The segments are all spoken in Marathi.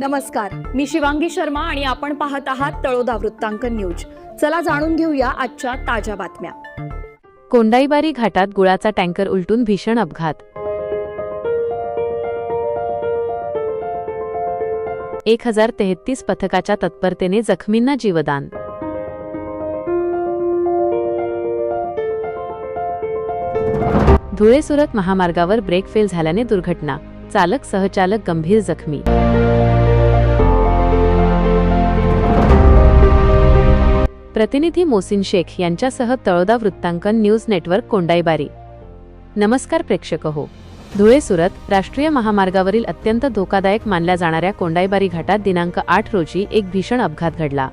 नमस्कार, मी शिवांगी शर्मा आणि आपण पाहत आहात तळोदा वृत्तांकन न्यूज। चला जाणून घेऊया आजच्या ताज्या बातम्या। कोंडाईबारी घाटात गुळाचा टँकर उलटून भीषण अपघात। 1033 पथकाच्या तत्परतेने जखमींना जीवदान। धुळे सुरत महामार्गावर ब्रेक फेल झाल्याने दुर्घटना, चालक सहचालक गंभीर जखमी। प्रतिनिधी मोसिन शेख यांच्यासह तळोदा वृत्तांकन न्यूज नेटवर्क कोंडाईबारी। नमस्कार प्रेक्षक हो, धुळे सुरत राष्ट्रीय महामार्गावरील अत्यंत धोकादायक मानल्या जाणाऱ्या कोंडाईबारी घाटात दिनांक 8 रोजी एक भीषण अपघात घडला।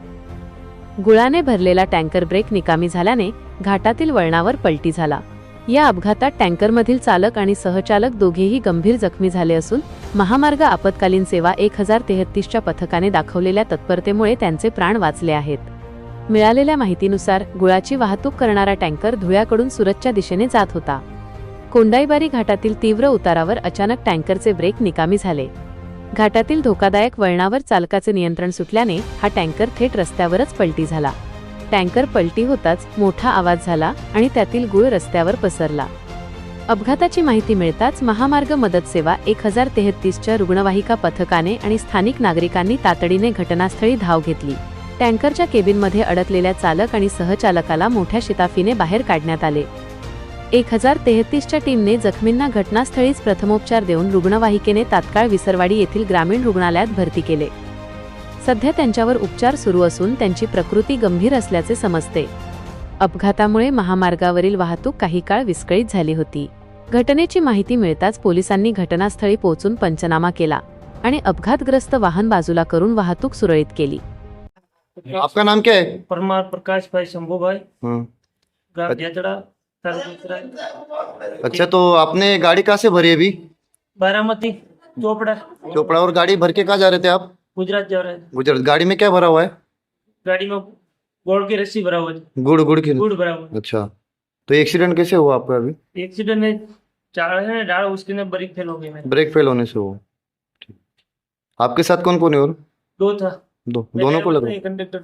गुळाने भरलेला टँकर ब्रेक निकामी झाल्याने घाटातील वळणावर पलटी झाला। या अपघातात टँकरमधील चालक आणि सहचालक दोघेही गंभीर जखमी झाले असून महामार्ग आपत्कालीन सेवा 1033 च्या पथकाने दाखवलेल्या तत्परतेमुळे त्यांचे प्राण वाचले आहेत। मिळालेल्या माहितीनुसार गुळाची वाहतूक करणारा टँकर धुळ्याकडून सुरतच्या दिशेने जात होता। कोंडाईबारी घाटातील तीव्र उतारावर अचानक टँकरचे ब्रेक निकामी झाले। घाटातील धोकादायक वळणावर चालकाचे नियंत्रण सुटल्याने हा टँकर थेट रस्त्यावरच पलटी झाला। टँकर पलटी होताच मोठा आवाज झाला आणि त्यातील गुळ रस्त्यावर पसरला। अपघाताची माहिती मिळताच महामार्ग मदत सेवा 1033 च्या रुग्णवाहिका पथकाने आणि स्थानिक नागरिकांनी तातडीने घटनास्थळी धाव घेतली। टँकरच्या केबिनमध्ये अडकलेल्या चालक आणि सहचालकाला मोठ्या शिताफीने बाहेर काढण्यात आले। 1033 च्या टीमने जखमींना घटनास्थळीच प्रथमोपचार देऊन रुग्णवाहिकेने तात्काळ विसरवाडी येथील ग्रामीण रुग्णालयात भरती केले। सध्या त्यांच्यावर उपचार सुरू असून त्यांची प्रकृती गंभीर असल्याचे समजते। अपघातामुळे महामार्गावरील वाहतूक काही काळ विस्कळीत झाली होती। घटनेची माहिती मिळताच पोलिसांनी घटनास्थळी पोहोचून पंचनामा केला आणि अपघातग्रस्त वाहन बाजूला करून वाहतूक सुरळीत केली। आपका नाम क्या है? परमार प्रकाश भाई शंभू भाई, हाँ। ग्राम जयतड़ा, अच्छा, तो आपने गाड़ी कहाँ से भरी अभी? बारामती चोपड़ा चोपड़ा। और गाड़ी भर के कहाँ जा रहे थे आप? गुजरात जा रहा है। गुजरात। गाड़ी में क्या भरा हुआ है? गाड़ी में गोड़ की रस्सी भरा हुआ है, गुड़ की। गुड़ भरा हुआ अच्छा, तो एक्सीडेंट कैसे हुआ आपका अभी? है। एक्सीडेंट में चार है डाल, उसके अंदर ब्रेक फेल हो गई मेरी। ब्रेक फेल होने से हुआ। ठीक। आपके साथ कौन कौन है? और दो था, दोनों को लगा? कंडक्टर।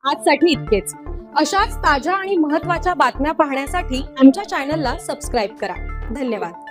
आजसाठी इतकेच। अशाच ताज्या आणि महत्त्वाच्या बातम्या पाहण्यासाठी आमच्या चॅनलला सबस्क्राइब करा। धन्यवाद।